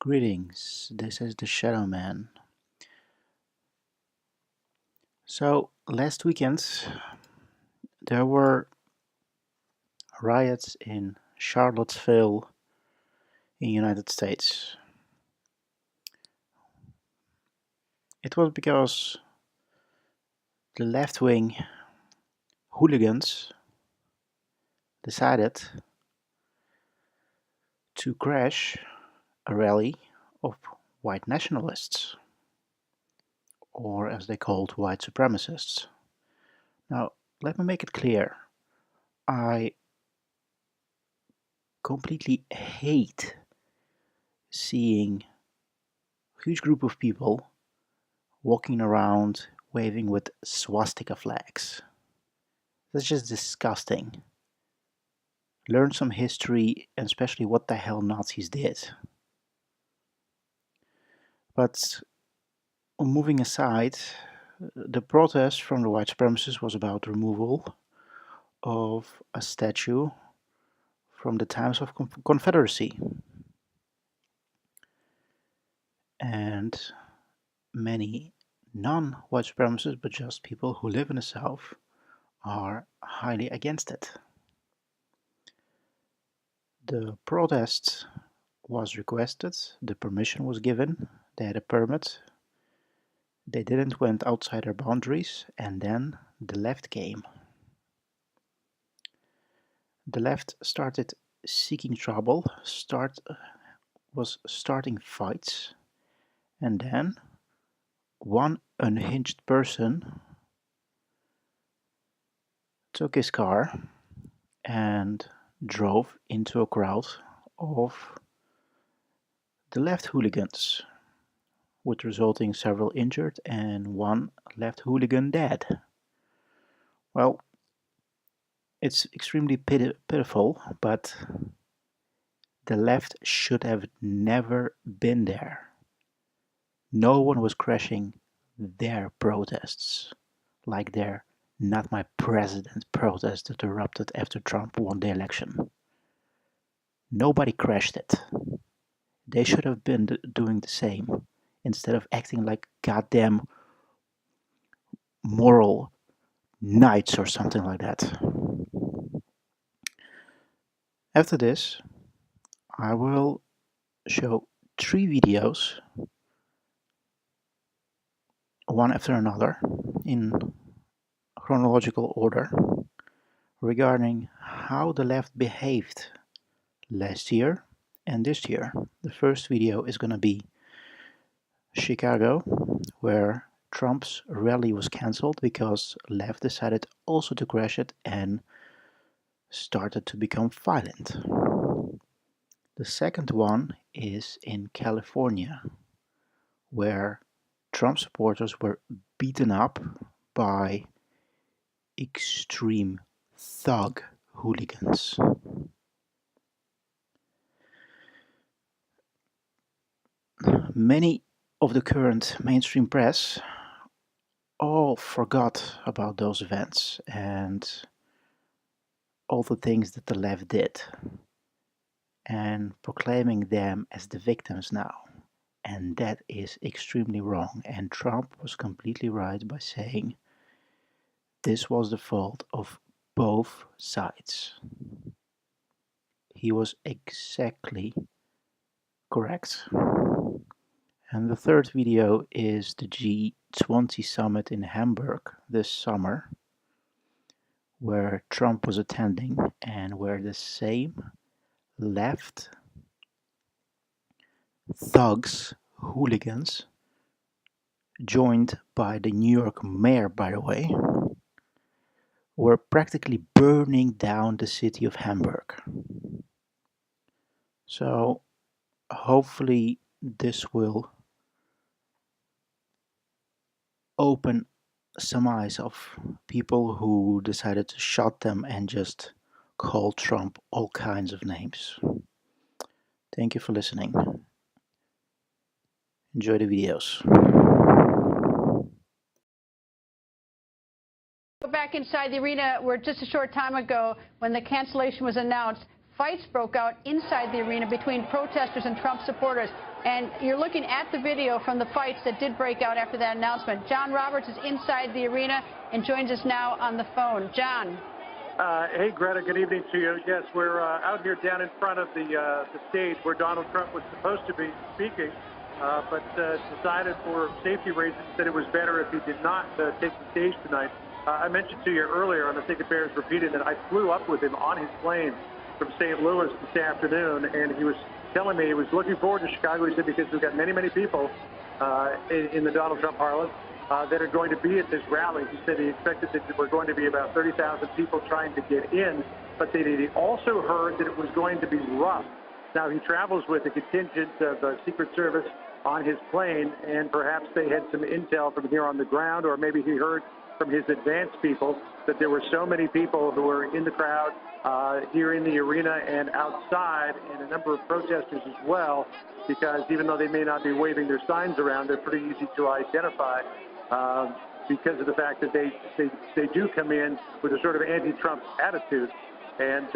Greetings, this is the Shadow Man. So, last weekend there were riots in Charlottesville in the United States. It was because the left-wing hooligans decided to crash a rally of white nationalists, or as they called white supremacists. Now, let me make it clear. I completely hate seeing a huge group of people walking around waving with swastika flags. That's just disgusting. Learn some history, and especially what the hell Nazis did. But moving aside, the protest from the white supremacists was about removal of a statue from the times of Confederacy. And many non-white supremacists, but just people who live in the South, are highly against it. The protest was requested, the permission was given, they had a permit, they didn't went outside their boundaries, and then the left came. The left started seeking trouble, was starting fights, and then one unhinged person took his car and drove into a crowd of the left hooligans, with resulting several injured and one left hooligan dead. Well, it's extremely pitiful, but the left should have never been there. No one was crashing their protests like their "Not My President" protest that erupted after Trump won the election. Nobody crashed it. They should have been doing the same instead of acting like goddamn moral knights or something like that. After this, I will show 3 videos, one after another, in chronological order, regarding how the left behaved last year and this year. The first video is going to be Chicago, where Trump's rally was cancelled because left decided also to crash it and started to become violent. The second one is in California, where Trump supporters were beaten up by extreme thug hooligans. Many of the current mainstream press all forgot about those events and all the things that the left did, and proclaiming them as the victims now. And that is extremely wrong. And Trump was completely right by saying this was the fault of both sides. He was exactly correct. And the third video is the G20 summit in Hamburg this summer, where Trump was attending and where the same left thugs, hooligans, joined by the New York mayor, by the way, were practically burning down the city of Hamburg. So hopefully this will open some eyes of people who decided to shut them and just call Trump all kinds of names. Thank you for listening. Enjoy the videos. Back inside the arena where just a short time ago, when the cancellation was announced, fights broke out inside the arena between protesters and Trump supporters. And you're looking at the video from the fights that did break out after that announcement. John Roberts is inside the arena and joins us now on the phone. John. Hey, Greta, good evening to you. Yes, we're out here down in front of the stage where Donald Trump was supposed to be speaking, but decided for safety reasons that it was better if he did not take the stage tonight. I mentioned to you earlier, and I think it bears repeating, that I flew up with him on his plane from St. Louis this afternoon, and he was telling me he was looking forward to Chicago. He said because we've got many, many people in the Donald Trump parlance that are going to be at this rally. He said he expected that there were going to be about 30,000 people trying to get in, but that he also heard that it was going to be rough. Now, he travels with a contingent of the Secret Service on his plane, and perhaps they had some intel from here on the ground, or maybe he heard from his advance people that there were so many people who were in the crowd here in the arena and outside, and a number of protesters as well, because even though they may not be waving their signs around, they're pretty easy to identify because of the fact that they do come in with a sort of anti-Trump attitude. And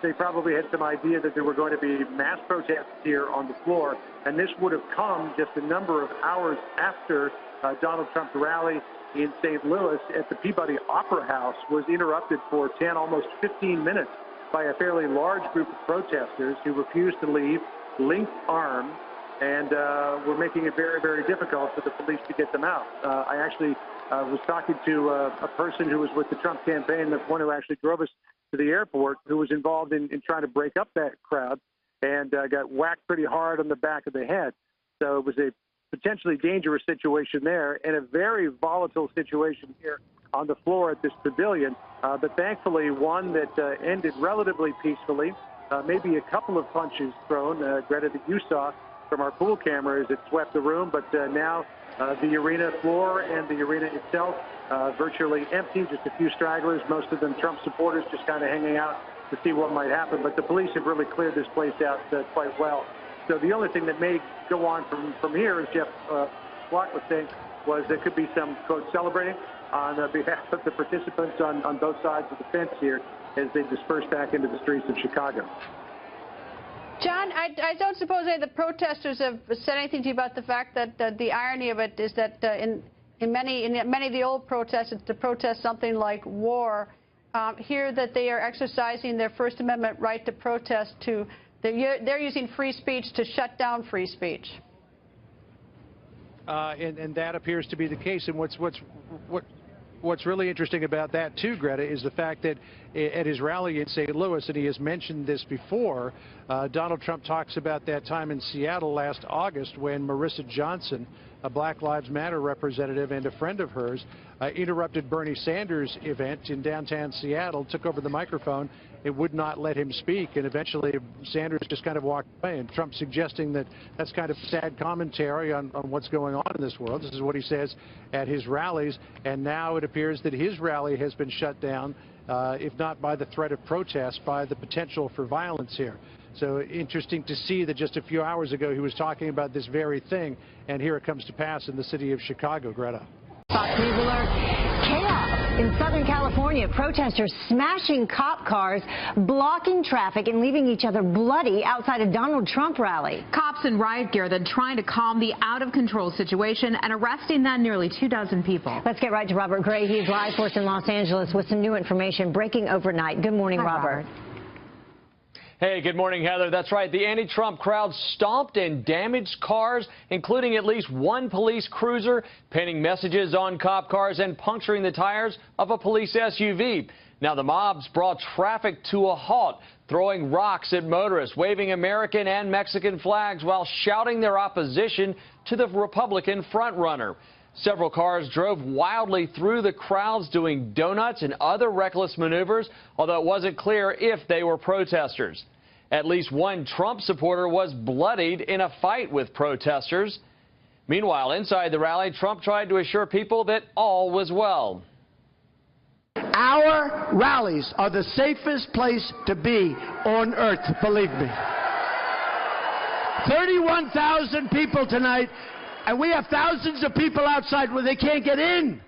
they probably had some idea that there were going to be mass protests here on the floor, and this would have come just a number of hours after Donald Trump's rally in St. Louis at the Peabody Opera House was interrupted for 10, almost 15 minutes by a fairly large group of protesters who refused to leave, linked arms, and were making it very, very difficult for the police to get them out. I actually was talking to a person who was with the Trump campaign, the one who actually drove us to the airport, who was involved in trying to break up that crowd, and got whacked pretty hard on the back of the head. So it was a potentially dangerous situation there, and a very volatile situation here on the floor at this pavilion, but thankfully one that ended relatively peacefully. Maybe a couple of punches thrown, Greta, that you saw from our pool camera as it swept the room, but now the arena floor and the arena itself virtually empty, just a few stragglers, most of them Trump supporters just kind of hanging out to see what might happen. But the police have really cleared this place out quite well. So the only thing that may go on from here, as Jeff Block was saying, was there could be some, quote, celebrating on behalf of the participants on both sides of the fence here as they disperse back into the streets of Chicago. John, I don't suppose any of the protesters have said anything to you about the fact that the irony of it is that in many of the old protests, it's to protest something like war. Here that they are exercising their First Amendment right to protest they're using free speech to shut down free speech. And that appears to be the case. And what's really interesting about that too, Greta, is the fact that at his rally in St. Louis, and he has mentioned this before, Donald Trump talks about that time in Seattle last August when Marissa Johnson, a Black Lives Matter representative and a friend of hers, interrupted Bernie Sanders' event in downtown Seattle, took over the microphone, and would not let him speak. And eventually Sanders just kind of walked away. And Trump suggesting that that's kind of sad commentary on what's going on in this world. This is what he says at his rallies. And now it appears that his rally has been shut down, if not by the threat of protest, by the potential for violence here. So interesting to see that just a few hours ago he was talking about this very thing, and here it comes to pass in the city of Chicago. Greta. Fox News alert. Chaos in Southern California. Protesters smashing cop cars, blocking traffic, and leaving each other bloody outside a Donald Trump rally. Cops in riot gear then trying to calm the out-of-control situation and arresting then nearly 24 people. Let's get right to Robert Gray. He's live for us in Los Angeles with some new information breaking overnight. Good morning, Robert. Hey, good morning, Heather. That's right. The anti-Trump crowd stomped and damaged cars, including at least one police cruiser, painting messages on cop cars and puncturing the tires of a police SUV. Now, the mobs brought traffic to a halt, throwing rocks at motorists, waving American and Mexican flags while shouting their opposition to the Republican frontrunner. Several cars drove wildly through the crowds, doing donuts and other reckless maneuvers, although it wasn't clear if they were protesters. At least one Trump supporter was bloodied in a fight with protesters. Meanwhile, inside the rally, Trump tried to assure people that all was well. Our rallies are the safest place to be on earth, believe me. 31,000 people tonight, and we have thousands of people outside where they can't get in.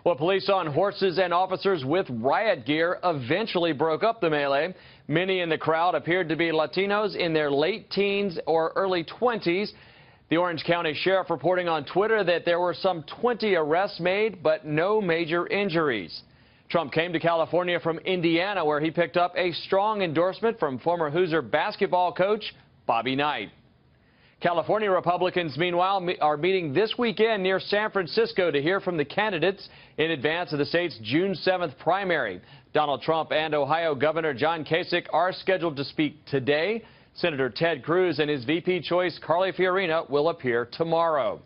Well, police on horses and officers with riot gear eventually broke up the melee. Many in the crowd appeared to be Latinos in their late teens or early 20s. The Orange County Sheriff reporting on Twitter that there were some 20 arrests made, but no major injuries. Trump came to California from Indiana, where he picked up a strong endorsement from former Hoosier basketball coach Bobby Knight. California Republicans, meanwhile, are meeting this weekend near San Francisco to hear from the candidates in advance of the state's June 7th primary. Donald Trump and Ohio Governor John Kasich are scheduled to speak today. Senator Ted Cruz and his VP choice, Carly Fiorina, will appear tomorrow.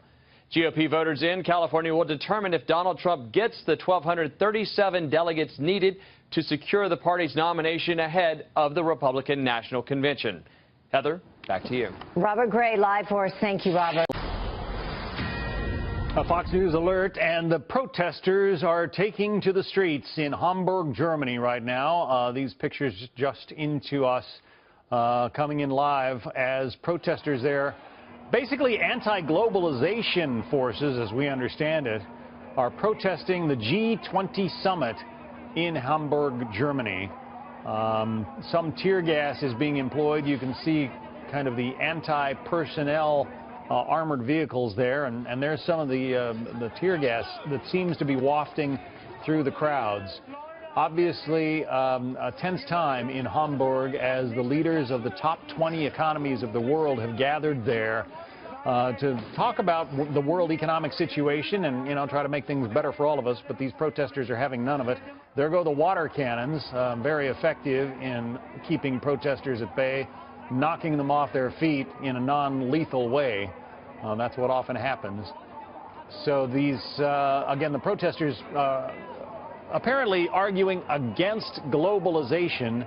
GOP voters in California will determine if Donald Trump gets the 1,237 delegates needed to secure the party's nomination ahead of the Republican National Convention. Heather, back to you. Robert Gray live for us. Thank you, Robert. A Fox News alert, and the protesters are taking to the streets in Hamburg, Germany right now. These pictures just into us coming in live as protesters there, basically anti-globalization forces, as we understand it, are protesting the G20 summit in Hamburg, Germany. Some tear gas is being employed. You can see kind of the anti-personnel armored vehicles there, and there's some of the tear gas that seems to be wafting through the crowds. Obviously, a tense time in Hamburg as the leaders of the top 20 economies of the world have gathered there to talk about the world economic situation and, you know, try to make things better for all of us. But these protesters are having none of it. There go the water cannons, very effective in keeping protesters at bay, knocking them off their feet in a non-lethal way. That's what often happens. So these, again, the protesters apparently arguing against globalization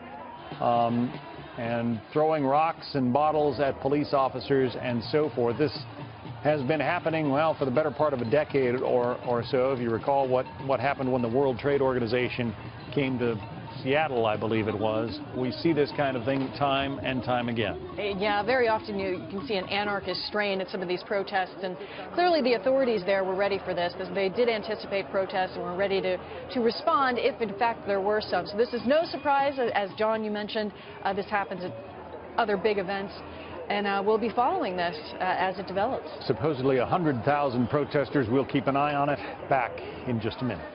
and throwing rocks and bottles at police officers and so forth. This has been happening, well, for the better part of a decade or so. If you recall what happened when the World Trade Organization came to Seattle, I believe it was. We see this kind of thing time and time again. Yeah, very often you can see an anarchist strain at some of these protests, and clearly the authorities there were ready for this. They did anticipate protests and were ready to respond if, in fact, there were some. So this is no surprise. As John, you mentioned, this happens at other big events, and we'll be following this as it develops. Supposedly 100,000 protesters. We'll keep an eye on it. Back in just a minute.